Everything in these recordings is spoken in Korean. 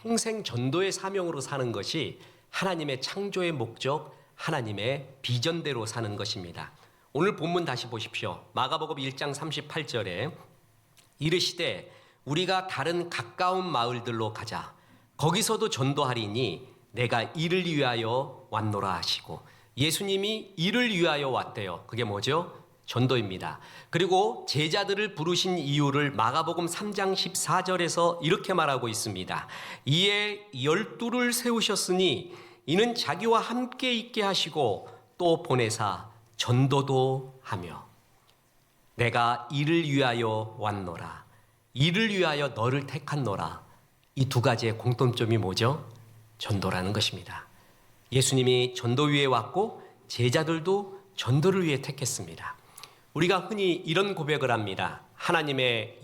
평생 전도의 사명으로 사는 것이 하나님의 창조의 목적, 하나님의 비전대로 사는 것입니다. 오늘 본문 다시 보십시오. 마가복음 1장 38절에 이르시되 우리가 다른 가까운 마을들로 가자. 거기서도 전도하리니 내가 이를 위하여 왔노라 하시고, 예수님이 이를 위하여 왔대요. 그게 뭐죠? 전도입니다. 그리고 제자들을 부르신 이유를 마가복음 3장 14절에서 이렇게 말하고 있습니다. 이에 12를 세우셨으니 이는 자기와 함께 있게 하시고 또 보내사 전도도 하며, 내가 이를 위하여 왔노라, 이를 위하여 너를 택한노라. 이 두 가지의 공통점이 뭐죠? 전도라는 것입니다. 예수님이 전도 위에 왔고 제자들도 전도를 위해 택했습니다. 우리가 흔히 이런 고백을 합니다. 하나님께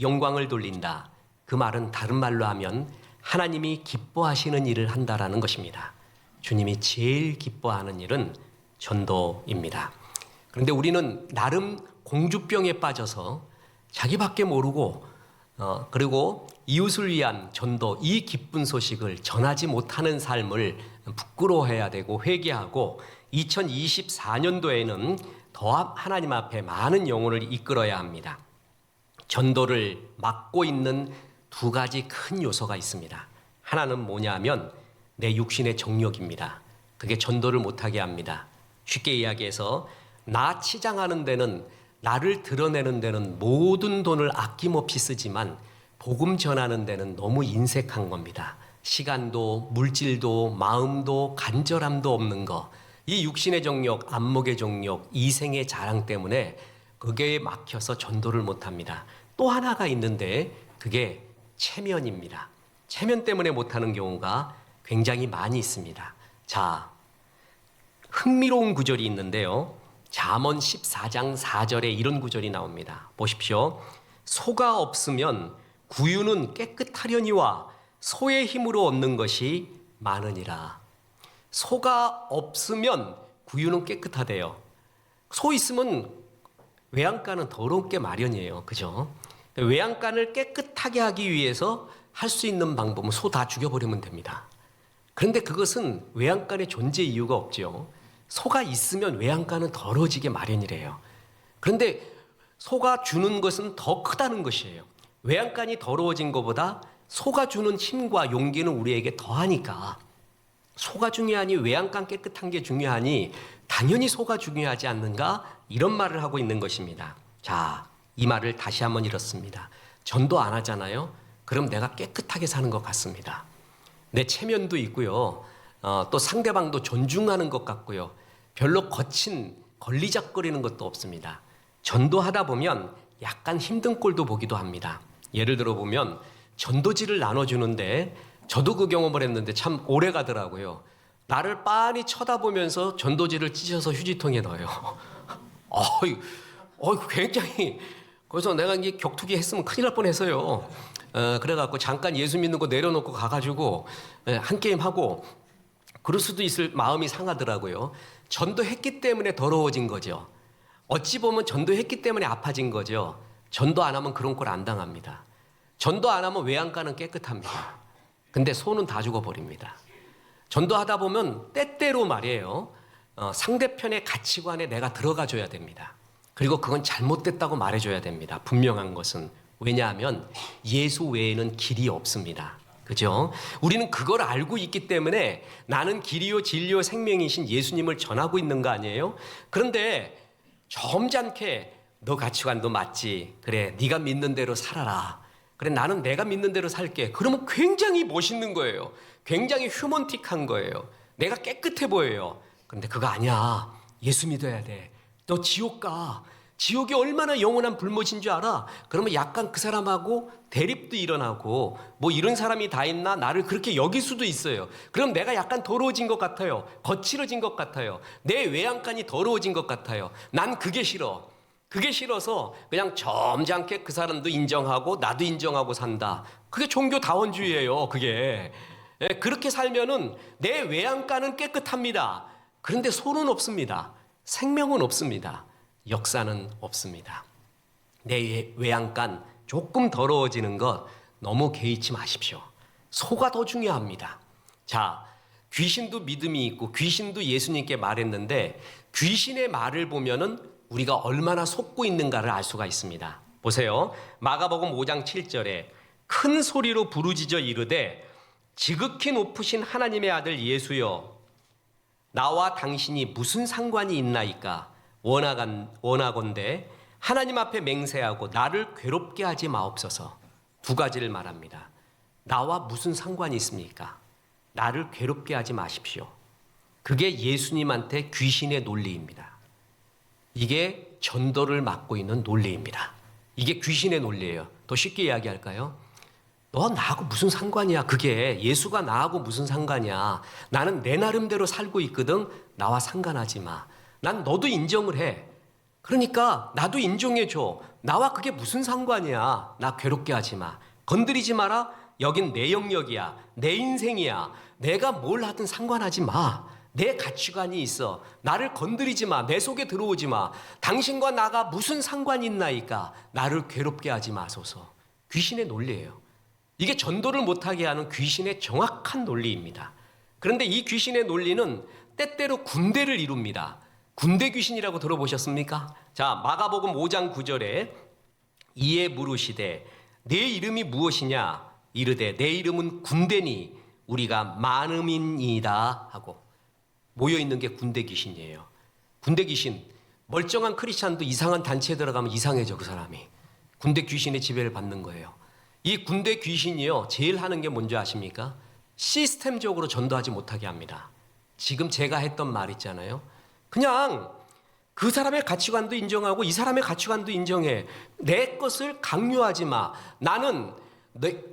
영광을 돌린다. 그 말은 다른 말로 하면 하나님이 기뻐하시는 일을 한다라는 것입니다. 주님이 제일 기뻐하는 일은 전도입니다. 그런데 우리는 나름 공주병에 빠져서 자기밖에 모르고 그리고 이웃을 위한 전도, 이 기쁜 소식을 전하지 못하는 삶을 부끄러워해야 되고 회개하고 2024년도에는 더 하나님 앞에 많은 영혼을 이끌어야 합니다. 전도를 막고 있는 두 가지 큰 요소가 있습니다. 하나는 뭐냐면 내 육신의 정욕입니다. 그게 전도를 못하게 합니다. 쉽게 이야기해서 나 치장하는 데는, 나를 드러내는 데는 모든 돈을 아낌없이 쓰지만 복음 전하는 데는 너무 인색한 겁니다. 시간도 물질도 마음도 간절함도 없는 거, 이 육신의 정욕, 안목의 정욕, 이생의 자랑 때문에 그게 막혀서 전도를 못합니다. 또 하나가 있는데 그게 체면입니다. 체면 때문에 못하는 경우가 굉장히 많이 있습니다. 자, 흥미로운 구절이 있는데요. 잠언 14장 4절에 이런 구절이 나옵니다. 보십시오. 소가 없으면 구유는 깨끗하려니와 소의 힘으로 얻는 것이 많으니라. 소가 없으면 구유는 깨끗하대요. 소 있으면 외양간은 더러운 게 마련이에요. 그죠? 외양간을 깨끗하게 하기 위해서 할 수 있는 방법은 소 다 죽여버리면 됩니다. 그런데 그것은 외양간의 존재 이유가 없죠. 소가 있으면 외양간은 더러워지게 마련이래요. 그런데 소가 주는 것은 더 크다는 것이에요. 외양간이 더러워진 것보다 소가 주는 힘과 용기는 우리에게 더하니까, 소가 중요하니 외양간 깨끗한 게 중요하니 당연히 소가 중요하지 않는가, 이런 말을 하고 있는 것입니다. 자, 이 말을 다시 한번 읽었습니다. 전도 안 하잖아요. 그럼 내가 깨끗하게 사는 것 같습니다. 내 체면도 있고요. 또 상대방도 존중하는 것 같고요. 별로 거친 걸리적거리는 것도 없습니다. 전도하다 보면 약간 힘든 꼴도 보기도 합니다. 예를 들어 보면 전도지를 나눠주는데 저도 그 경험을 했는데 참 오래 가더라고요. 나를 빤히 쳐다보면서 전도지를 찢어서 휴지통에 넣어요. 굉장히, 그래서 내가 이게 격투기 했으면 큰일 날 뻔했어요. 그래갖고 잠깐 예수 믿는 거 내려놓고 가가지고 한 게임 하고, 그럴 수도 있을 마음이 상하더라고요. 전도했기 때문에 더러워진 거죠. 어찌 보면 전도했기 때문에 아파진 거죠. 전도 안 하면 그런 꼴 안 당합니다. 전도 안 하면 외양간은 깨끗합니다. 근데 소는 다 죽어버립니다. 전도하다 보면 때때로 말이에요. 상대편의 가치관에 내가 들어가줘야 됩니다. 그리고 그건 잘못됐다고 말해줘야 됩니다. 분명한 것은. 왜냐하면 예수 외에는 길이 없습니다. 그죠? 우리는 그걸 알고 있기 때문에 나는 길이요 진리요 생명이신 예수님을 전하고 있는 거 아니에요? 그런데 점잖게 너 가치관도 맞지. 그래, 네가 믿는 대로 살아라. 그래, 나는 내가 믿는 대로 살게. 그러면 굉장히 멋있는 거예요. 굉장히 휴먼틱한 거예요. 내가 깨끗해 보여요. 그런데 그거 아니야. 예수 믿어야 돼. 너 지옥 가. 지옥이 얼마나 영원한 불못인 줄 알아? 그러면 약간 그 사람하고 대립도 일어나고, 뭐 이런 사람이 다 있나? 나를 그렇게 여길 수도 있어요. 그럼 내가 약간 더러워진 것 같아요. 거칠어진 것 같아요. 내 외양간이 더러워진 것 같아요. 난 그게 싫어. 그게 싫어서 그냥 점잖게 그 사람도 인정하고 나도 인정하고 산다. 그게 종교다원주의예요. 그게. 그렇게 살면은 내 외양간은 깨끗합니다. 그런데 소는 없습니다. 생명은 없습니다. 역사는 없습니다. 내 외양간 조금 더러워지는 것, 너무 개의치 마십시오. 소가 더 중요합니다. 자, 귀신도 믿음이 있고 귀신도 예수님께 말했는데 귀신의 말을 보면은 우리가 얼마나 속고 있는가를 알 수가 있습니다. 보세요. 마가복음 5장 7절에 큰 소리로 부르짖어 이르되 지극히 높으신 하나님의 아들 예수여 나와 당신이 무슨 상관이 있나이까 원하건대 하나님 앞에 맹세하고 나를 괴롭게 하지 마옵소서. 두 가지를 말합니다. 나와 무슨 상관이 있습니까? 나를 괴롭게 하지 마십시오. 그게 예수님한테 귀신의 논리입니다. 이게 전도를 맡고 있는 논리입니다. 이게 귀신의 논리예요. 더 쉽게 이야기할까요? 너 나하고 무슨 상관이야? 그게 예수가 나하고 무슨 상관이야? 나는 내 나름대로 살고 있거든. 나와 상관하지 마. 난 너도 인정을 해. 그러니까 나도 인정해 줘. 나와 그게 무슨 상관이야? 나 괴롭게 하지 마. 건드리지 마라. 여긴 내 영역이야. 내 인생이야. 내가 뭘 하든 상관하지 마. 내 가치관이 있어. 나를 건드리지 마. 내 속에 들어오지 마. 당신과 나가 무슨 상관이 있나이까? 나를 괴롭게 하지 마소서. 귀신의 논리예요. 이게 전도를 못하게 하는 귀신의 정확한 논리입니다. 그런데 이 귀신의 논리는 때때로 군대를 이룹니다. 군대 귀신이라고 들어보셨습니까? 자, 마가복음 5장 9절에 이에 물으시되 내 이름이 무엇이냐? 이르되 내 이름은 군대니 우리가 많음이니이다 하고 모여있는 게 군대 귀신이에요. 군대 귀신. 멀쩡한 크리스찬도 이상한 단체에 들어가면 이상해져 그 사람이. 군대 귀신의 지배를 받는 거예요. 이 군대 귀신이요 제일 하는 게 뭔지 아십니까? 시스템적으로 전도하지 못하게 합니다. 지금 제가 했던 말 있잖아요. 그냥 그 사람의 가치관도 인정하고 이 사람의 가치관도 인정해. 내 것을 강요하지 마. 나는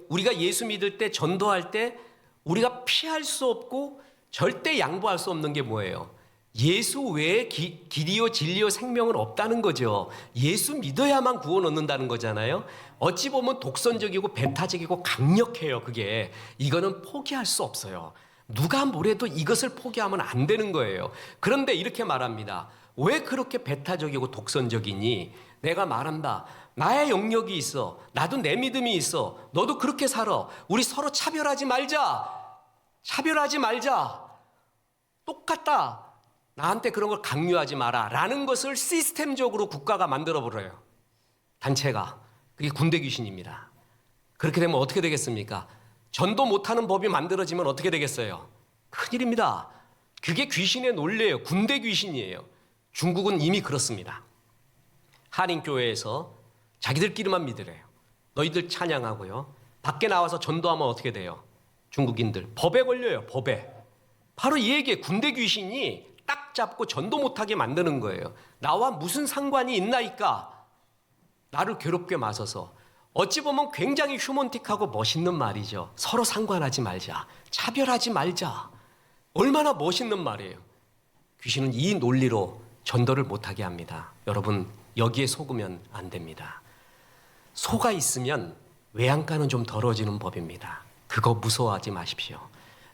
우리가 예수 믿을 때 전도할 때 우리가 피할 수 없고 절대 양보할 수 없는 게 뭐예요? 예수 외에 길이요 진리요 생명은 없다는 거죠. 예수 믿어야만 구원 얻는다는 거잖아요. 어찌 보면 독선적이고 배타적이고 강력해요. 그게 이거는 포기할 수 없어요. 누가 뭐래도 이것을 포기하면 안 되는 거예요. 그런데 이렇게 말합니다. 왜 그렇게 배타적이고 독선적이니? 내가 말한다. 나의 영역이 있어. 나도 내 믿음이 있어. 너도 그렇게 살아. 우리 서로 차별하지 말자. 차별하지 말자. 똑같다. 나한테 그런 걸 강요하지 마라 라는 것을 시스템적으로 국가가 만들어버려요. 단체가. 그게 군대 귀신입니다. 그렇게 되면 어떻게 되겠습니까? 전도 못하는 법이 만들어지면 어떻게 되겠어요? 큰일입니다. 그게 귀신의 논리예요. 군대 귀신이에요. 중국은 이미 그렇습니다. 한인교회에서 자기들끼리만 믿으래요. 너희들 찬양하고요. 밖에 나와서 전도하면 어떻게 돼요? 중국인들 법에 걸려요. 법에. 바로 이 얘기에 군대 귀신이 딱 잡고 전도 못하게 만드는 거예요. 나와 무슨 상관이 있나이까? 나를 괴롭게 마셔서. 어찌 보면 굉장히 휴먼틱하고 멋있는 말이죠. 서로 상관하지 말자. 차별하지 말자. 얼마나 멋있는 말이에요. 귀신은 이 논리로 전도를 못하게 합니다. 여러분 여기에 속으면 안 됩니다. 소가 있으면 외양간은 좀 덜어지는 법입니다. 그거 무서워하지 마십시오.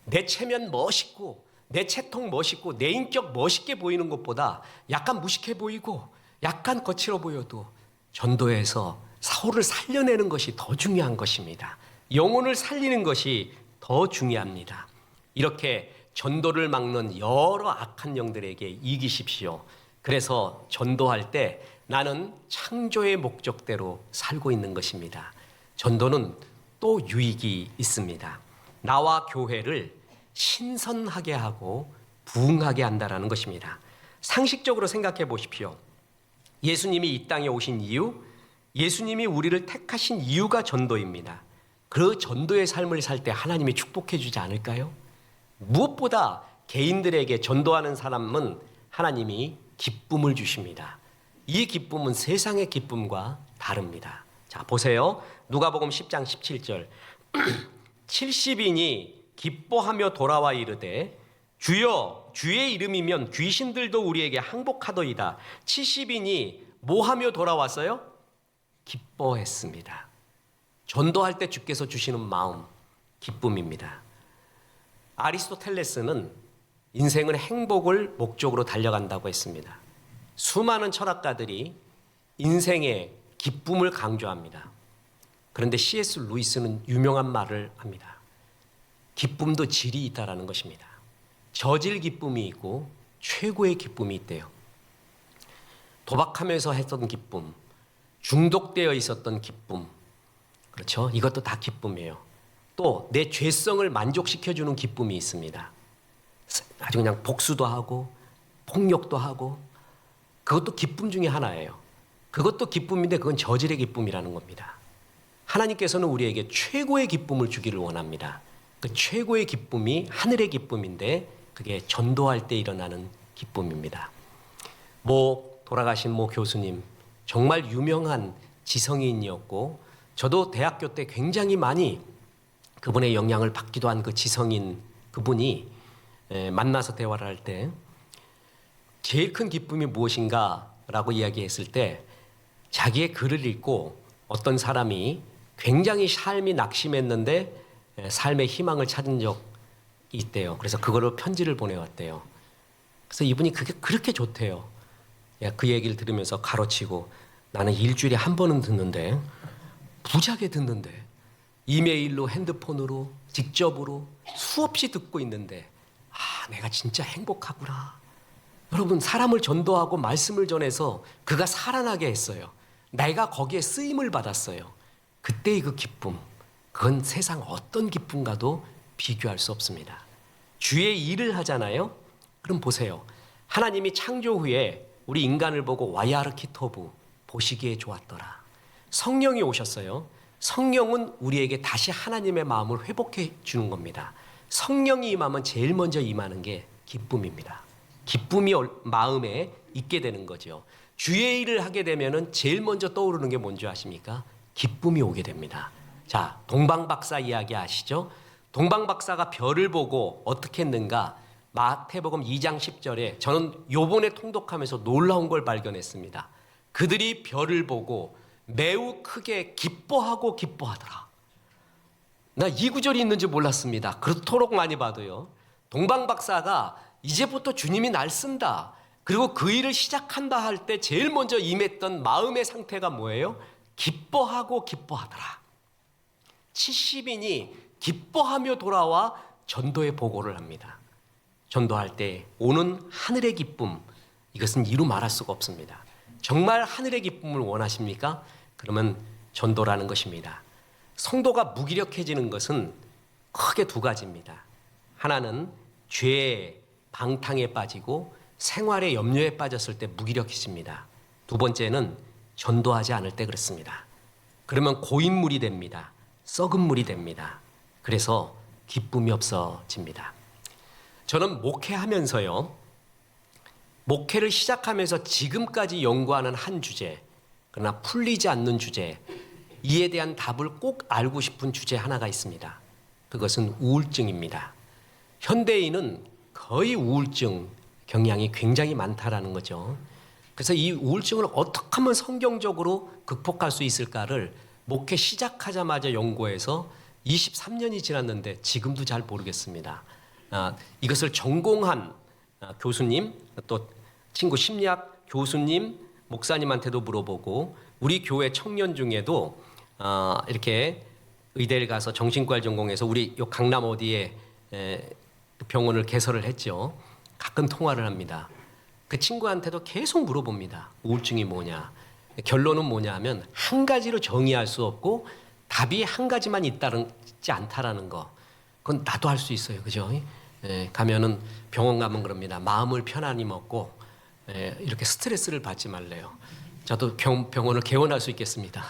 내 체면 멋있고 내 체통 멋있고 내 인격 멋있게 보이는 것보다 약간 무식해 보이고 약간 거칠어 보여도 전도에서 사울을 살려내는 것이 더 중요한 것입니다. 영혼을 살리는 것이 더 중요합니다. 이렇게 전도를 막는 여러 악한 영들에게 이기십시오. 그래서 전도할 때 나는 창조의 목적대로 살고 있는 것입니다. 전도는 또 유익이 있습니다. 나와 교회를 신선하게 하고 부흥하게 한다는 것입니다. 상식적으로 생각해 보십시오. 예수님이 이 땅에 오신 이유, 예수님이 우리를 택하신 이유가 전도입니다. 그 전도의 삶을 살 때 하나님이 축복해 주지 않을까요? 무엇보다 개인들에게 전도하는 사람은 하나님이 기쁨을 주십니다. 이 기쁨은 세상의 기쁨과 다릅니다. 자, 보세요. 누가복음 10장 17절. 70인이 기뻐하며 돌아와 이르되 주여 주의 이름이면 귀신들도 우리에게 항복하더이다. 70인이 뭐하며 돌아왔어요? 기뻐했습니다. 전도할 때 주께서 주시는 마음, 기쁨입니다. 아리스토텔레스는 인생은 행복을 목적으로 달려간다고 했습니다. 수많은 철학가들이 인생의 기쁨을 강조합니다. 그런데 C.S. 루이스는 유명한 말을 합니다. 기쁨도 질이 있다라는 것입니다. 저질 기쁨이 있고 최고의 기쁨이 있대요. 도박하면서 했던 기쁨, 중독되어 있었던 기쁨, 그렇죠? 이것도 다 기쁨이에요. 또 내 죄성을 만족시켜주는 기쁨이 있습니다. 아주 그냥 복수도 하고 폭력도 하고, 그것도 기쁨 중에 하나예요. 그것도 기쁨인데 그건 저질의 기쁨이라는 겁니다. 하나님께서는 우리에게 최고의 기쁨을 주기를 원합니다. 그 최고의 기쁨이 하늘의 기쁨인데 그게 전도할 때 일어나는 기쁨입니다. 돌아가신 모 교수님, 정말 유명한 지성인이었고, 저도 대학교 때 굉장히 많이 그분의 영향을 받기도 한 그 지성인 그분이 만나서 대화를 할 때 제일 큰 기쁨이 무엇인가 라고 이야기했을 때, 자기의 글을 읽고 어떤 사람이 굉장히 삶이 낙심했는데 삶의 희망을 찾은 적이 있대요. 그래서 그거를 편지를 보내왔대요. 그래서 이분이 그게 그렇게 좋대요. 그 얘기를 들으면서 가로치고, 나는 일주일에 한 번은 듣는데, 부작에 듣는데, 이메일로 핸드폰으로 직접으로 수없이 듣고 있는데, 내가 진짜 행복하구나. 여러분, 사람을 전도하고 말씀을 전해서 그가 살아나게 했어요. 내가 거기에 쓰임을 받았어요. 그때의 그 기쁨, 그건 세상 어떤 기쁨과도 비교할 수 없습니다. 주의 일을 하잖아요. 그럼 보세요. 하나님이 창조 후에 우리 인간을 보고 와야르키토부, 보시기에 좋았더라. 성령이 오셨어요. 성령은 우리에게 다시 하나님의 마음을 회복해 주는 겁니다. 성령이 임하면 제일 먼저 임하는 게 기쁨입니다. 기쁨이 마음에 있게 되는 거죠. 주의 일을 하게 되면은 제일 먼저 떠오르는 게 뭔지 아십니까? 기쁨이 오게 됩니다. 자, 동방박사 이야기 아시죠? 동방박사가 별을 보고 어떻게 했는가? 마태복음 2장 10절에 저는 요번에 통독하면서 놀라운 걸 발견했습니다. 그들이 별을 보고 매우 크게 기뻐하고 기뻐하더라. 나 이 구절이 있는지 몰랐습니다. 그렇도록 많이 봐도요. 동방박사가 이제부터 주님이 날 쓴다, 그리고 그 일을 시작한다 할 때 제일 먼저 임했던 마음의 상태가 뭐예요? 기뻐하고 기뻐하더라. 70인이 기뻐하며 돌아와 전도의 보고를 합니다. 전도할 때 오는 하늘의 기쁨, 이것은 이루 말할 수가 없습니다. 정말 하늘의 기쁨을 원하십니까? 그러면 전도라는 것입니다. 성도가 무기력해지는 것은 크게 두 가지입니다. 하나는 죄의 방탕에 빠지고 생활의 염려에 빠졌을 때 무기력해집니다. 두 번째는 전도하지 않을 때 그렇습니다. 그러면 고인물이 됩니다. 썩은 물이 됩니다. 그래서 기쁨이 없어집니다. 저는 목회하면서요, 목회를 시작하면서 지금까지 연구하는 한 주제, 그러나 풀리지 않는 주제, 이에 대한 답을 꼭 알고 싶은 주제 하나가 있습니다. 그것은 우울증입니다. 현대인은 거의 우울증 경향이 굉장히 많다라는 거죠. 그래서 이 우울증을 어떻게 하면 성경적으로 극복할 수 있을까를 목회 시작하자마자 연구해서 23년이 지났는데 지금도 잘 모르겠습니다. 이것을 전공한 교수님, 또 친구 심리학 교수님, 목사님한테도 물어보고, 우리 교회 청년 중에도 이렇게 의대를 가서 정신과를 전공해서 우리 요 강남 어디에 병원을 개설을 했죠. 가끔 통화를 합니다. 그 친구한테도 계속 물어봅니다. 우울증이 뭐냐? 결론은 뭐냐 하면 한 가지로 정의할 수 없고 답이 한 가지만 있지 않다라는 거. 그건 나도 할 수 있어요. 그죠? 가면은 병원 가면 그럽니다. 마음을 편안히 먹고 이렇게 스트레스를 받지 말래요. 저도 병원을 개원할 수 있겠습니다.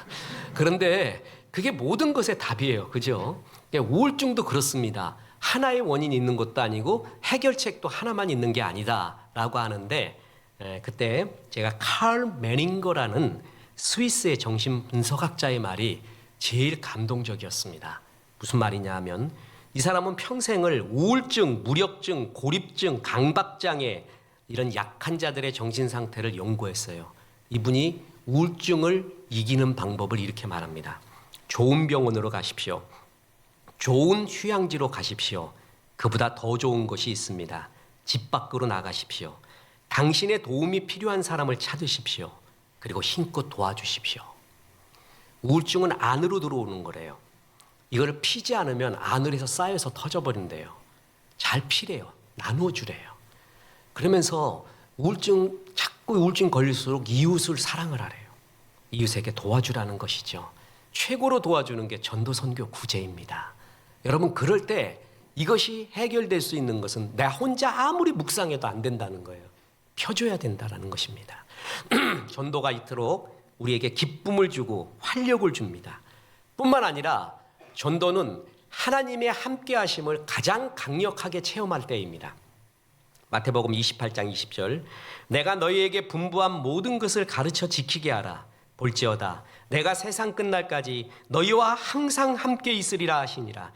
그런데 그게 모든 것의 답이에요. 그죠? 우울증도 그렇습니다. 하나의 원인이 있는 것도 아니고 해결책도 하나만 있는 게 아니다라고 하는데, 그때 제가 칼 매닝거라는 스위스의 정신분석학자의 말이 제일 감동적이었습니다. 무슨 말이냐 하면, 이 사람은 평생을 우울증, 무력증, 고립증, 강박장애, 이런 약한 자들의 정신 상태를 연구했어요. 이분이 우울증을 이기는 방법을 이렇게 말합니다. 좋은 병원으로 가십시오. 좋은 휴양지로 가십시오. 그보다 더 좋은 것이 있습니다. 집 밖으로 나가십시오. 당신의 도움이 필요한 사람을 찾으십시오. 그리고 힘껏 도와주십시오. 우울증은 안으로 들어오는 거래요. 이거를 피지 않으면 안으로 쌓여서 터져버린대요. 잘 피래요. 나누어주래요. 그러면서 자꾸 우울증 걸릴수록 이웃을 사랑을 하래요. 이웃에게 도와주라는 것이죠. 최고로 도와주는 게 전도선교 구제입니다. 여러분, 그럴 때 이것이 해결될 수 있는 것은 나 혼자 아무리 묵상해도 안 된다는 거예요. 펴줘야 된다는 것입니다. 전도가 이토록 우리에게 기쁨을 주고 활력을 줍니다. 뿐만 아니라 전도는 하나님의 함께 하심을 가장 강력하게 체험할 때입니다. 마태복음 28장 20절, 내가 너희에게 분부한 모든 것을 가르쳐 지키게 하라. 볼지어다 내가 세상 끝날까지 너희와 항상 함께 있으리라 하시니라.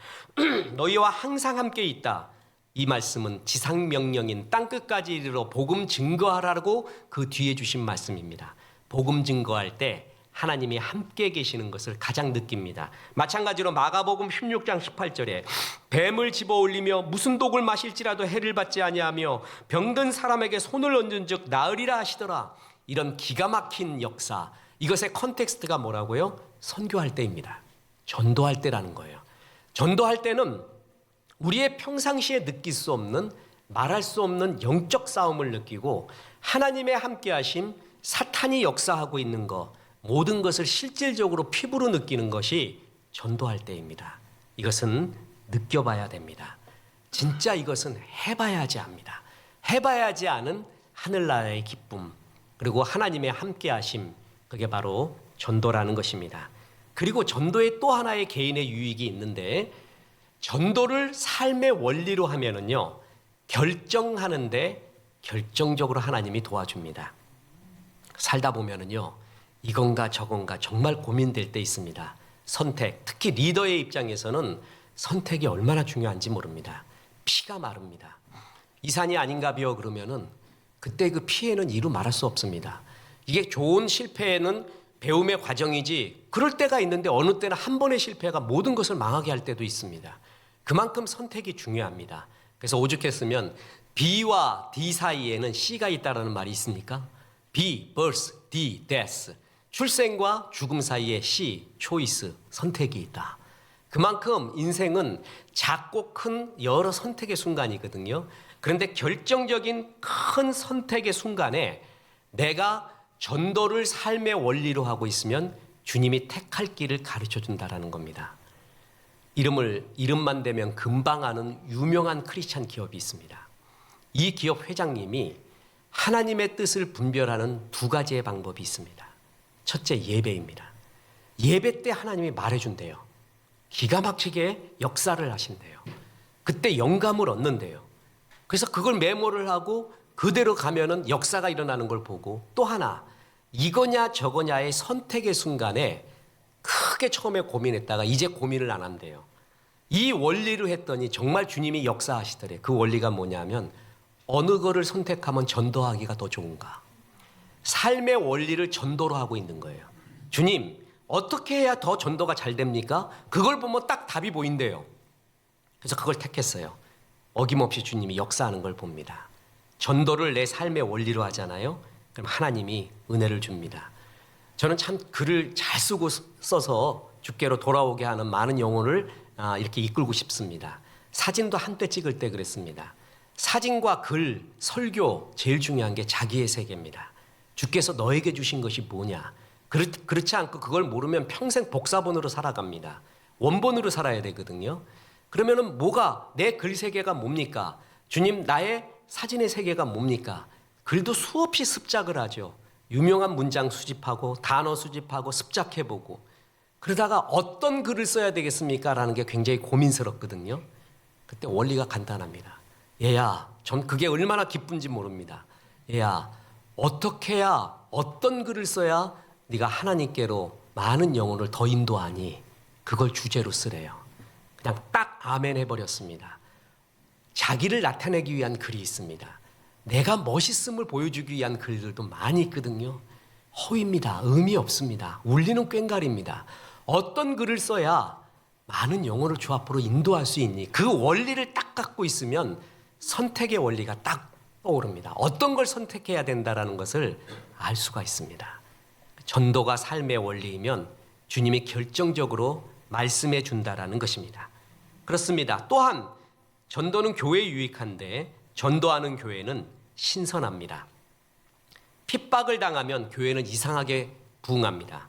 너희와 항상 함께 있다. 이 말씀은 지상명령인 땅끝까지 이르러 복음 증거하라고 그 뒤에 주신 말씀입니다. 복음 증거할 때 하나님이 함께 계시는 것을 가장 느낍니다. 마찬가지로 마가복음 16장 18절에 뱀을 집어올리며 무슨 독을 마실지라도 해를 받지 아니하며 병든 사람에게 손을 얹은 즉 나으리라 하시더라. 이런 기가 막힌 역사, 이것의 컨텍스트가 뭐라고요? 선교할 때입니다. 전도할 때라는 거예요. 전도할 때는 우리의 평상시에 느낄 수 없는, 말할 수 없는 영적 싸움을 느끼고 하나님의 함께 하심, 사탄이 역사하고 있는 것, 모든 것을 실질적으로 피부로 느끼는 것이 전도할 때입니다. 이것은 느껴봐야 됩니다. 진짜 이것은 해봐야지 합니다. 해봐야지 아는 하늘나라의 기쁨, 그리고 하나님의 함께 하심, 그게 바로 전도라는 것입니다. 그리고 전도에 또 하나의 개인의 유익이 있는데, 전도를 삶의 원리로 하면은요, 결정하는데 결정적으로 하나님이 도와줍니다. 살다 보면은요, 이건가 저건가 정말 고민될 때 있습니다. 선택, 특히 리더의 입장에서는 선택이 얼마나 중요한지 모릅니다. 피가 마릅니다. 이 산이 아닌가벼 그러면은 그때 그 피해는 이루 말할 수 없습니다. 이게 좋은 실패에는 배움의 과정이지, 그럴 때가 있는데 어느 때는 한 번의 실패가 모든 것을 망하게 할 때도 있습니다. 그만큼 선택이 중요합니다. 그래서 오죽했으면 B와 D 사이에는 C가 있다라는 말이 있습니까? B, birth, D, death. 출생과 죽음 사이에 C, choice, 선택이 있다. 그만큼 인생은 작고 큰 여러 선택의 순간이거든요. 그런데 결정적인 큰 선택의 순간에 내가 전도를 삶의 원리로 하고 있으면 주님이 택할 길을 가르쳐 준다라는 겁니다. 이름만 대면 금방 아는 유명한 크리스찬 기업이 있습니다. 이 기업 회장님이 하나님의 뜻을 분별하는 두 가지의 방법이 있습니다. 첫째, 예배입니다. 예배 때 하나님이 말해준대요. 기가 막히게 역사를 하신대요. 그때 영감을 얻는대요. 그래서 그걸 메모를 하고 그대로 가면은 역사가 일어나는 걸 보고, 또 하나, 이거냐 저거냐의 선택의 순간에 크게 처음에 고민했다가 이제 고민을 안 한대요. 이 원리로 했더니 정말 주님이 역사하시더래. 그 원리가 뭐냐면, 어느 거를 선택하면 전도하기가 더 좋은가. 삶의 원리를 전도로 하고 있는 거예요. 주님, 어떻게 해야 더 전도가 잘 됩니까? 그걸 보면 딱 답이 보인대요. 그래서 그걸 택했어요. 어김없이 주님이 역사하는 걸 봅니다. 전도를 내 삶의 원리로 하잖아요. 그럼 하나님이 은혜를 줍니다. 저는 참 글을 잘 써서 주께로 돌아오게 하는 많은 영혼을 이렇게 이끌고 싶습니다. 사진도 한때 찍을 때 그랬습니다. 사진과 글, 설교, 제일 중요한 게 자기의 세계입니다. 주께서 너에게 주신 것이 뭐냐. 그렇지 않고 그걸 모르면 평생 복사본으로 살아갑니다. 원본으로 살아야 되거든요. 그러면은 내 글 세계가 뭡니까? 주님, 나의 사진의 세계가 뭡니까? 글도 수없이 습작을 하죠. 유명한 문장 수집하고 단어 수집하고 습작해보고, 그러다가 어떤 글을 써야 되겠습니까? 라는 게 굉장히 고민스럽거든요. 그때 원리가 간단합니다. 얘야, 전 그게 얼마나 기쁜지 모릅니다. 얘야, 어떻게 해야, 어떤 글을 써야 네가 하나님께로 많은 영혼을 더 인도하니? 그걸 주제로 쓰래요. 그냥 딱 아멘 해버렸습니다. 자기를 나타내기 위한 글이 있습니다. 내가 멋있음을 보여주기 위한 글들도 많이 있거든요. 허위입니다. 의미 없습니다. 울리는 꽹과리입니다. 어떤 글을 써야 많은 영혼을 주 앞으로 인도할 수 있니? 그 원리를 딱 갖고 있으면 선택의 원리가 딱 떠오릅니다. 어떤 걸 선택해야 된다라는 것을 알 수가 있습니다. 전도가 삶의 원리이면 주님이 결정적으로 말씀해 준다라는 것입니다. 그렇습니다. 또한 전도는 교회에 유익한데 전도하는 교회는 신선합니다. 핍박을 당하면 교회는 이상하게 부응합니다.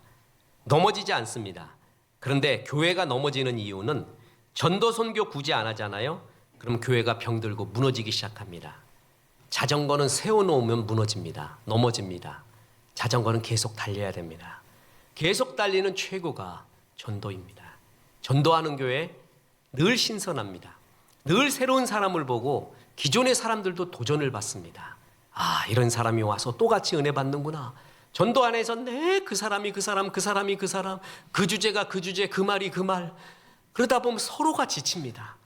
넘어지지 않습니다. 그런데 교회가 넘어지는 이유는 전도 선교 굳이 안 하잖아요. 그럼 교회가 병들고 무너지기 시작합니다. 자전거는 세워놓으면 무너집니다. 넘어집니다. 자전거는 계속 달려야 됩니다. 계속 달리는 최고가 전도입니다. 전도하는 교회 늘 신선합니다. 늘 새로운 사람을 보고 기존의 사람들도 도전을 받습니다. 아, 이런 사람이 와서 또 같이 은혜 받는구나. 전도 안에서 그 사람이 그 사람, 그 사람이 그 사람, 그 주제가 그 주제, 그 말이 그 말. 그러다 보면 서로가 지칩니다.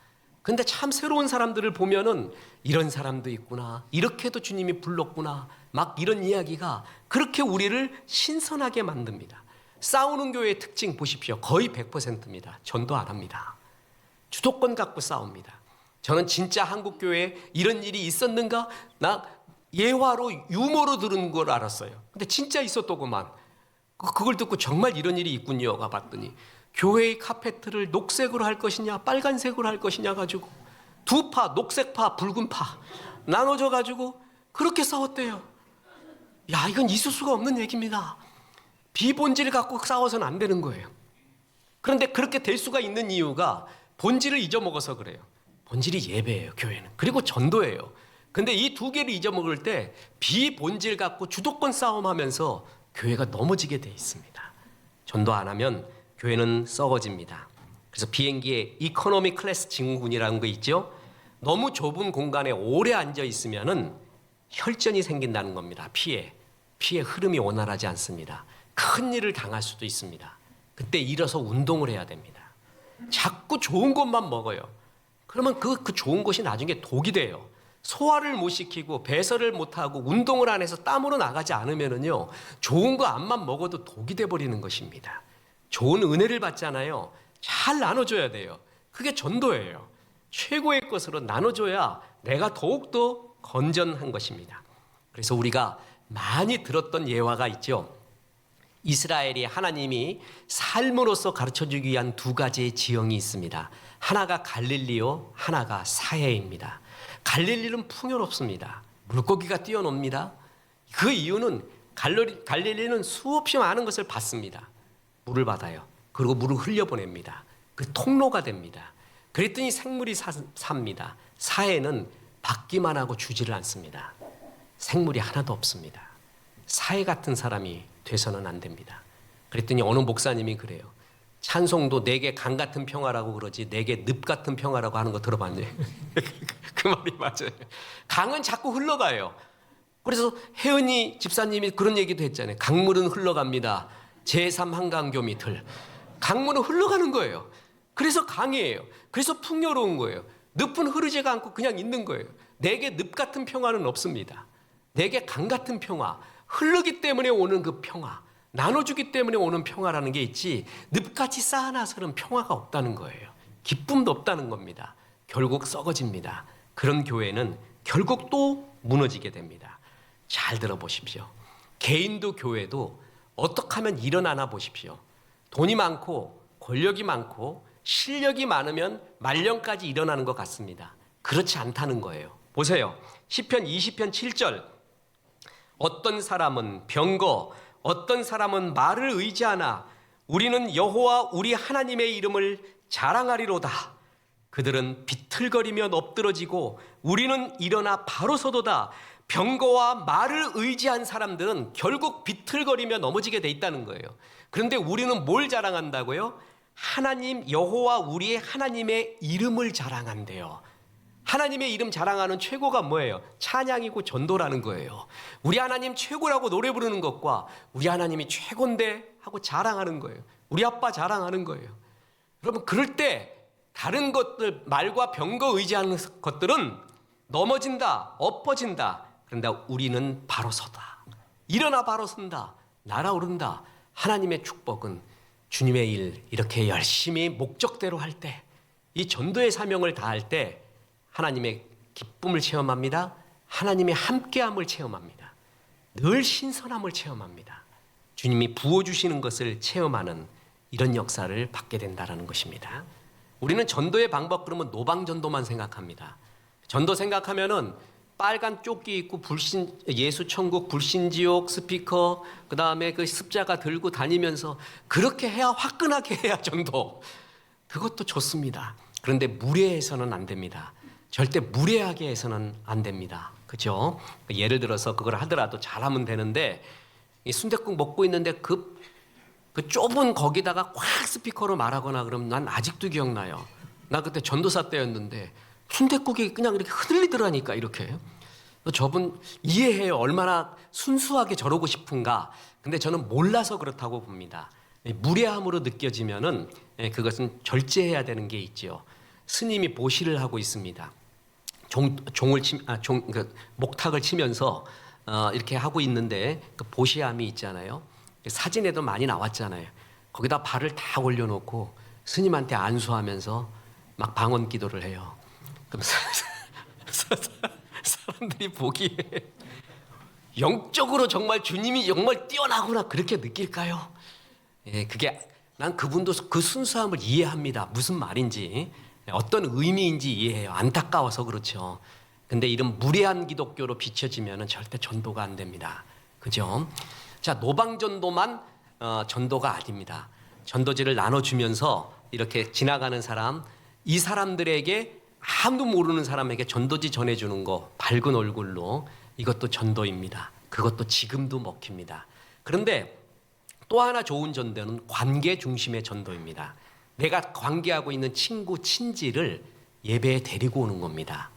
근데 참 새로운 사람들을 보면은 이런 사람도 있구나. 이렇게도 주님이 불렀구나. 막 이런 이야기가 그렇게 우리를 신선하게 만듭니다. 싸우는 교회의 특징 보십시오. 거의 100%입니다. 전도 안 합니다. 주도권 갖고 싸웁니다. 저는 진짜 한국 교회에 이런 일이 있었는가? 나 예화로 유머로 들은 걸 알았어요. 근데 진짜 있었더구만. 그걸 듣고 정말 이런 일이 있군요. 가봤더니 교회의 카페트를 녹색으로 할 것이냐 빨간색으로 할 것이냐 가지고 두 파, 녹색파, 붉은파 나눠져 가지고 그렇게 싸웠대요. 야, 이건 있을 수가 없는 얘기입니다. 비본질을 갖고 싸워서는 안 되는 거예요. 그런데 그렇게 될 수가 있는 이유가 본질을 잊어먹어서 그래요. 본질이 예배예요, 교회는. 그리고 전도예요. 근데 이 두 개를 잊어먹을 때 비본질 갖고 주도권 싸움하면서 교회가 넘어지게 돼 있습니다. 전도 안 하면 교회는 썩어집니다. 그래서 비행기에 이코노미 클래스 증후군이라는 거 있죠. 너무 좁은 공간에 오래 앉아 있으면은 혈전이 생긴다는 겁니다. 피의 흐름이 원활하지 않습니다. 큰 일을 당할 수도 있습니다. 그때 일어서 운동을 해야 됩니다. 자꾸 좋은 것만 먹어요. 그러면 그 좋은 것이 나중에 독이 돼요. 소화를 못 시키고 배설을 못하고 운동을 안 해서 땀으로 나가지 않으면은요, 좋은 거 암만 먹어도 독이 돼버리는 것입니다. 좋은 은혜를 받잖아요. 잘 나눠줘야 돼요. 그게 전도예요. 최고의 것으로 나눠줘야 내가 더욱더 건전한 것입니다. 그래서 우리가 많이 들었던 예화가 있죠. 이스라엘이 하나님이 삶으로서 가르쳐주기 위한 두 가지의 지형이 있습니다. 하나가 갈릴리요, 하나가 사해입니다. 갈릴리는 풍요롭습니다. 물고기가 뛰어놉니다. 그 이유는 갈릴리는 수없이 많은 것을 받습니다. 물을 받아요. 그리고 물을 흘려보냅니다. 그 통로가 됩니다. 그랬더니 생물이 삽니다. 사해는 받기만 하고 주지를 않습니다. 생물이 하나도 없습니다. 사해 같은 사람이 돼서는 안 됩니다. 그랬더니 어느 목사님이 그래요. 찬송도 내게 강 같은 평화라고 그러지 내게 늪 같은 평화라고 하는 거 들어봤네요. 그 말이 맞아요. 강은 자꾸 흘러가요. 그래서 혜은이 집사님이 그런 얘기도 했잖아요. 강물은 흘러갑니다. 제3 한강교 밑을. 강물은 흘러가는 거예요. 그래서 강이에요. 그래서 풍요로운 거예요. 늪은 흐르지가 않고 그냥 있는 거예요. 내게 늪 같은 평화는 없습니다. 내게 강 같은 평화, 흐르기 때문에 오는 그 평화, 나눠주기 때문에 오는 평화라는 게 있지 늪같이 쌓아놔서는 평화가 없다는 거예요. 기쁨도 없다는 겁니다. 결국 썩어집니다. 그런 교회는 결국 또 무너지게 됩니다. 잘 들어보십시오. 개인도 교회도 어떻게 하면 일어나나 보십시오. 돈이 많고 권력이 많고 실력이 많으면 말년까지 일어나는 것 같습니다. 그렇지 않다는 거예요. 보세요. 시편 20편 7절. 어떤 사람은 병거, 어떤 사람은 말을 의지하나 우리는 여호와 우리 하나님의 이름을 자랑하리로다. 그들은 비틀거리며 엎드러지고 우리는 일어나 바로 서도다. 병거와 말을 의지한 사람들은 결국 비틀거리며 넘어지게 돼 있다는 거예요. 그런데 우리는 뭘 자랑한다고요? 하나님 여호와 우리의 하나님의 이름을 자랑한대요. 하나님의 이름 자랑하는 최고가 뭐예요? 찬양이고 전도라는 거예요. 우리 하나님 최고라고 노래 부르는 것과 우리 하나님이 최고인데 하고 자랑하는 거예요. 우리 아빠 자랑하는 거예요. 여러분 그럴 때 다른 것들 말과 병거 의지하는 것들은 넘어진다, 엎어진다. 그런데 우리는 바로 서다. 일어나 바로 선다. 날아오른다. 하나님의 축복은 주님의 일 이렇게 열심히 목적대로 할 때, 이 전도의 사명을 다할 때 하나님의 기쁨을 체험합니다. 하나님의 함께함을 체험합니다. 늘 신선함을 체험합니다. 주님이 부어주시는 것을 체험하는 이런 역사를 받게 된다라는 것입니다. 우리는 전도의 방법 그러면 노방전도만 생각합니다. 전도 생각하면은 빨간 조끼 입고 예수 천국 불신지옥 스피커 그다음에 그 십자가 들고 다니면서 그렇게 해야 화끈하게 해야 전도. 그것도 좋습니다. 그런데 무례해서는 안 됩니다. 절대 무례하게 해서는 안 됩니다. 그죠? 예를 들어서 그걸 하더라도 잘하면 되는데 이 순댓국 먹고 있는데 그 좁은 거기다가 꽉 스피커로 말하거나 그러면 난 아직도 기억나요. 나 그때 전도사 때였는데 순댓국이 그냥 이렇게 흔들리더라니까 이렇게. 저분 이해해요. 얼마나 순수하게 저러고 싶은가. 근데 저는 몰라서 그렇다고 봅니다. 무례함으로 느껴지면은 그것은 절제해야 되는 게 있지요. 스님이 보시를 하고 있습니다. 목탁을 치면서 이렇게 하고 있는데 그 보시함이 있잖아요. 사진에도 많이 나왔잖아요. 거기다 발을 다 올려놓고 스님한테 안수하면서 막 방언 기도를 해요. 그럼 사람들이 보기에 영적으로 정말 주님이 정말 뛰어나구나 그렇게 느낄까요? 예, 난 그분도 그 순수함을 이해합니다. 무슨 말인지 어떤 의미인지 이해해요. 안타까워서 그렇죠. 근데 이런 무례한 기독교로 비춰지면 절대 전도가 안 됩니다. 그죠? 자, 노방전도만 전도가 아닙니다. 전도지를 나눠주면서 이렇게 지나가는 사람, 이 사람들에게 아무도 모르는 사람에게 전도지 전해주는 거 밝은 얼굴로 이것도 전도입니다. 그것도 지금도 먹힙니다. 그런데 또 하나 좋은 전도는 관계 중심의 전도입니다. 내가 관계하고 있는 친구, 친지를 예배에 데리고 오는 겁니다.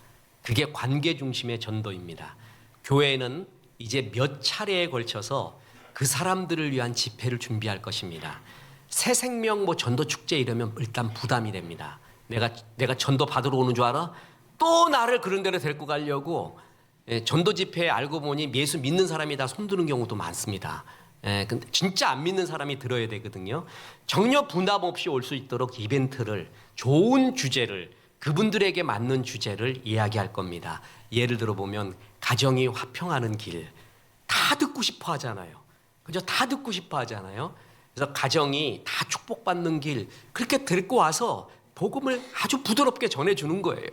그게 관계 중심의 전도입니다. 교회는 이제 몇 차례에 걸쳐서 그 사람들을 위한 집회를 준비할 것입니다. 새 생명 전도 축제 이러면 일단 부담이 됩니다. 내가 전도 받으러 오는 줄 알아? 또 나를 그런 데로 데리고 가려고 전도 집회에 알고 보니 예수 믿는 사람이 다 손드는 경우도 많습니다. 근데 진짜 안 믿는 사람이 들어야 되거든요. 전혀 부담 없이 올 수 있도록 이벤트를 좋은 주제를 그분들에게 맞는 주제를 이야기할 겁니다. 예를 들어 보면 가정이 화평하는 길 다 듣고 싶어 하잖아요. 그죠? 다 듣고 싶어 하잖아요. 그래서 가정이 다 축복받는 길 그렇게 데리고 와서 복음을 아주 부드럽게 전해주는 거예요.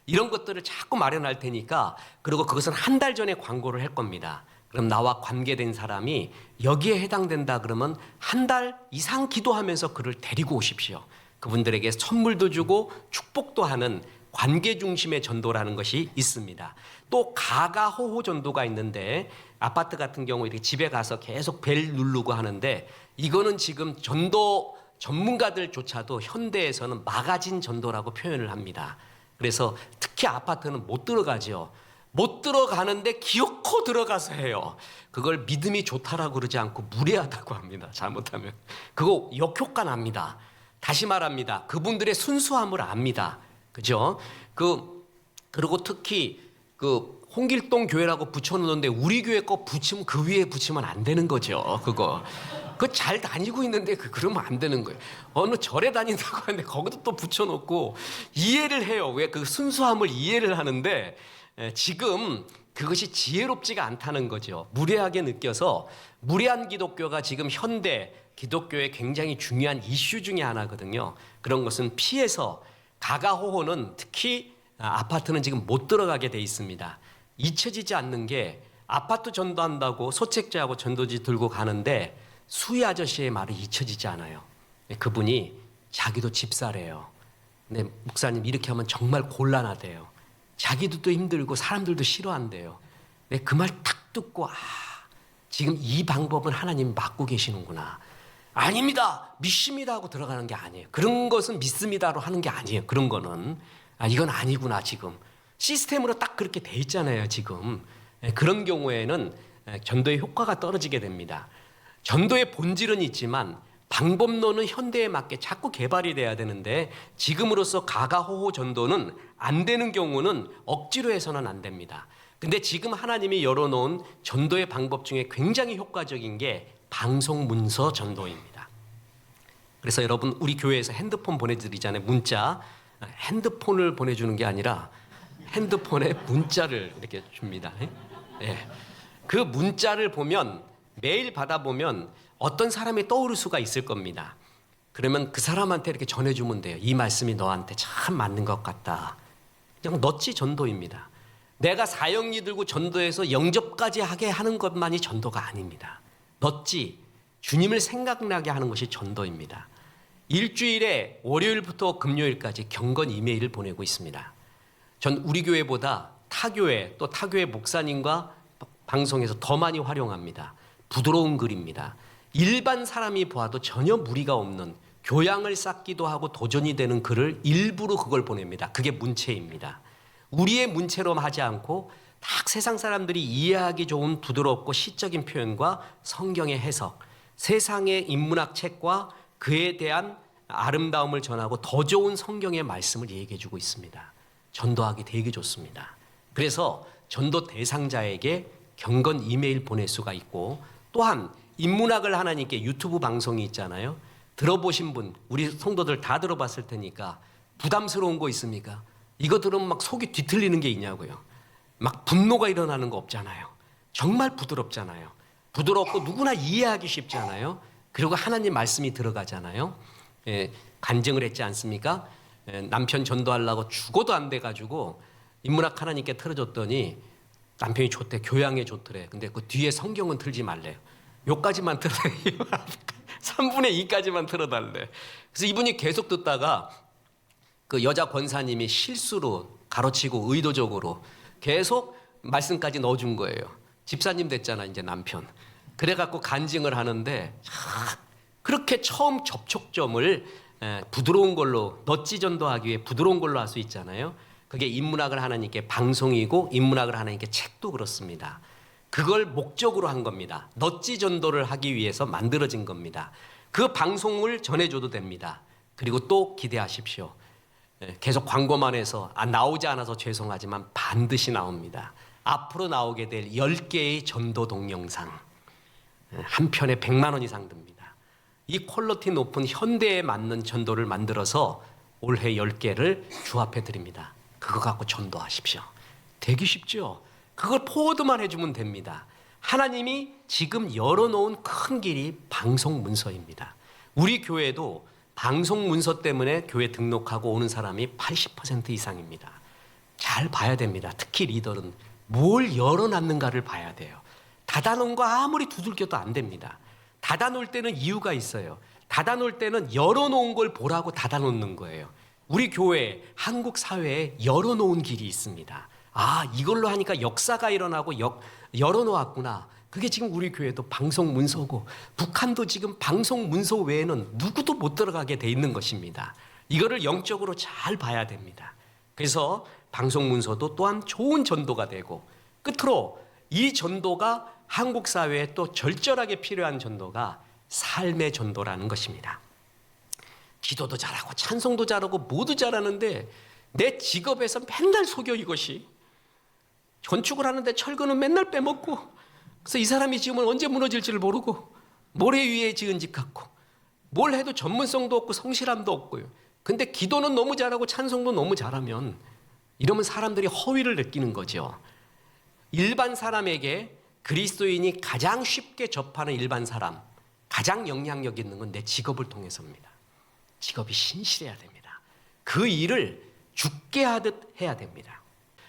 이런 것들을 자꾸 마련할 테니까 그리고 그것은 한 달 전에 광고를 할 겁니다. 그럼 나와 관계된 사람이 여기에 해당된다 그러면 한 달 이상 기도하면서 그를 데리고 오십시오. 그분들에게 선물도 주고 축복도 하는 관계 중심의 전도라는 것이 있습니다. 또 가가호호 전도가 있는데 아파트 같은 경우 이렇게 집에 가서 계속 벨 누르고 하는데 이거는 지금 전도 전문가들조차도 현대에서는 마가진 전도라고 표현을 합니다. 그래서 특히 아파트는 못 들어가죠. 못 들어가는데 기어코 들어가서 해요. 그걸 믿음이 좋다라고 그러지 않고 무례하다고 합니다. 잘못하면. 그거 역효과 납니다. 다시 말합니다. 그분들의 순수함을 압니다. 그죠? 그리고 특히 홍길동 교회라고 붙여놓는데 우리 교회 거 붙이면 그 위에 붙이면 안 되는 거죠. 그거 잘 다니고 있는데 그러면 안 되는 거예요. 어느 절에 다닌다고 하는데 거기도 또 붙여놓고 이해를 해요. 왜 그 순수함을 이해를 하는데 지금 그것이 지혜롭지가 않다는 거죠. 무례하게 느껴서 무례한 기독교가 지금 현대 기독교의 굉장히 중요한 이슈 중에 하나거든요. 그런 것은 피해서 가가호호는 특히 아파트는 지금 못 들어가게 돼 있습니다. 잊혀지지 않는 게 아파트 전도한다고 소책자하고 전도지 들고 가는데 수희 아저씨의 말이 잊혀지지 않아요. 그분이 자기도 집사래요. 근데 목사님 이렇게 하면 정말 곤란하대요. 자기도 또 힘들고 사람들도 싫어한대요. 그 말 딱 듣고 지금 이 방법은 하나님 맡고 계시는구나. 아닙니다. 믿습니다 하고 들어가는 게 아니에요. 그런 것은 믿습니다로 하는 게 아니에요. 그런 거는 이건 아니구나 지금. 시스템으로 딱 그렇게 돼 있잖아요 지금. 그런 경우에는 전도의 효과가 떨어지게 됩니다. 전도의 본질은 있지만 방법론은 현대에 맞게 자꾸 개발이 돼야 되는데 지금으로서 가가호호 전도는 안 되는 경우는 억지로 해서는 안 됩니다. 근데 지금 하나님이 열어놓은 전도의 방법 중에 굉장히 효과적인 게 방송 문서 전도입니다. 그래서 여러분 우리 교회에서 핸드폰 보내드리잖아요. 문자. 핸드폰을 보내주는 게 아니라 핸드폰에 문자를 이렇게 줍니다. 그 문자를 보면 매일 받아보면 어떤 사람이 떠오를 수가 있을 겁니다. 그러면 그 사람한테 이렇게 전해주면 돼요. 이 말씀이 너한테 참 맞는 것 같다. 그냥 넛지 전도입니다. 내가 사형리 들고 전도해서 영접까지 하게 하는 것만이 전도가 아닙니다. 넛지 주님을 생각나게 하는 것이 전도입니다. 일주일에 월요일부터 금요일까지 경건 이메일을 보내고 있습니다. 전 우리 교회보다 타교회 또 타교회 목사님과 방송에서 더 많이 활용합니다. 부드러운 글입니다. 일반 사람이 보아도 전혀 무리가 없는 교양을 쌓기도 하고 도전이 되는 글을 일부러 그걸 보냅니다. 그게 문체입니다. 우리의 문체로 하지 않고 딱 세상 사람들이 이해하기 좋은 부드럽고 시적인 표현과 성경의 해석, 세상의 인문학 책과 그에 대한 아름다움을 전하고 더 좋은 성경의 말씀을 얘기해 주고 있습니다. 전도하기 되게 좋습니다. 그래서 전도 대상자에게 경건 이메일 보낼 수가 있고, 또한 인문학을 하나님께 유튜브 방송이 있잖아요. 들어보신 분, 우리 성도들 다 들어봤을 테니까 부담스러운 거 있습니까? 이거 들으면 막 속이 뒤틀리는 게 있냐고요. 막 분노가 일어나는 거 없잖아요. 정말 부드럽잖아요. 부드럽고 누구나 이해하기 쉽잖아요. 그리고 하나님 말씀이 들어가잖아요. 간증을 했지 않습니까? 남편 전도하려고 죽어도 안 돼가지고 인문학 하나님께 틀어줬더니 남편이 좋대, 교양에 좋더래. 근데 그 뒤에 성경은 틀지 말래요. 요까지만 틀어달래요. 3분의 2까지만 틀어달래. 그래서 이분이 계속 듣다가 그 여자 권사님이 실수로 가로치고 의도적으로 계속 말씀까지 넣어준 거예요. 집사님 됐잖아, 이제 남편. 그래갖고 간증을 하는데 그렇게 처음 접촉점을 부드러운 걸로, 넛지 전도하기 위해 부드러운 걸로 할 수 있잖아요. 그게 인문학을 하나님께 방송이고 인문학을 하나님께 책도 그렇습니다. 그걸 목적으로 한 겁니다. 넛지 전도를 하기 위해서 만들어진 겁니다. 그 방송을 전해줘도 됩니다. 그리고 또 기대하십시오. 계속 광고만 해서 나오지 않아서 죄송하지만 반드시 나옵니다. 앞으로 나오게 될 10개의 전도 동영상, 한 편에 100만 원 이상 듭니다. 이 퀄리티 높은 현대에 맞는 전도를 만들어서 올해 10개를 주합해 드립니다. 그거 갖고 전도하십시오. 되기 쉽죠? 그걸 포워드만 해주면 됩니다. 하나님이 지금 열어놓은 큰 길이 방송 문서입니다. 우리 교회도 방송 문서 때문에 교회 등록하고 오는 사람이 80% 이상입니다. 잘 봐야 됩니다. 특히 리더는 뭘 열어놨는가를 봐야 돼요. 닫아놓은 거 아무리 두들겨도 안 됩니다. 닫아놓을 때는 이유가 있어요. 닫아놓을 때는 열어놓은 걸 보라고 닫아놓는 거예요. 우리 교회, 한국 사회에 열어놓은 길이 있습니다. 아, 이걸로 하니까 역사가 일어나고 열어놓았구나. 그게 지금 우리 교회도 방송 문서고, 북한도 지금 방송 문서 외에는 누구도 못 들어가게 돼 있는 것입니다. 이거를 영적으로 잘 봐야 됩니다. 그래서 방송 문서도 또한 좋은 전도가 되고, 끝으로 이 전도가 한국 사회에 또 절절하게 필요한 전도가 삶의 전도라는 것입니다. 기도도 잘하고 찬송도 잘하고 모두 잘하는데 내 직업에서 맨날 속여 이것이. 건축을 하는데 철근은 맨날 빼먹고, 그래서 이 사람이 지으면 언제 무너질지를 모르고 모래 위에 지은 집 같고 뭘 해도 전문성도 없고 성실함도 없고요. 근데 기도는 너무 잘하고 찬송도 너무 잘하면 이러면 사람들이 허위를 느끼는 거죠. 일반 사람에게 그리스도인이 가장 쉽게 접하는 일반 사람, 가장 영향력 있는 건 내 직업을 통해서입니다. 직업이 신실해야 됩니다. 그 일을 죽게 하듯 해야 됩니다.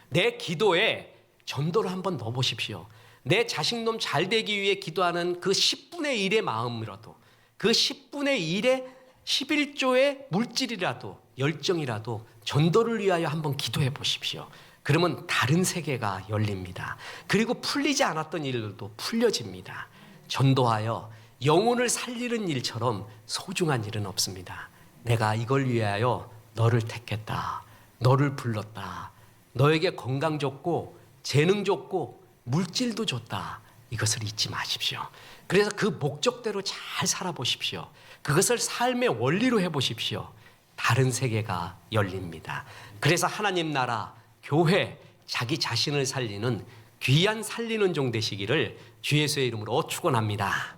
내 기도에 전도를 한번 넣어보십시오. 내 자식놈 잘 되기 위해 기도하는 그 10분의 1의 마음이라도, 그 10분의 1의 11조의 물질이라도, 열정이라도 전도를 위하여 한번 기도해 보십시오. 그러면 다른 세계가 열립니다. 그리고 풀리지 않았던 일들도 풀려집니다. 전도하여 영혼을 살리는 일처럼 소중한 일은 없습니다. 내가 이걸 위하여 너를 택했다. 너를 불렀다. 너에게 건강 줬고 재능 줬고 물질도 줬다. 이것을 잊지 마십시오. 그래서 그 목적대로 잘 살아보십시오. 그것을 삶의 원리로 해보십시오. 다른 세계가 열립니다. 그래서 하나님 나라, 교회, 자기 자신을 살리는 귀한 살리는 종 되시기를 주 예수의 이름으로 축원합니다.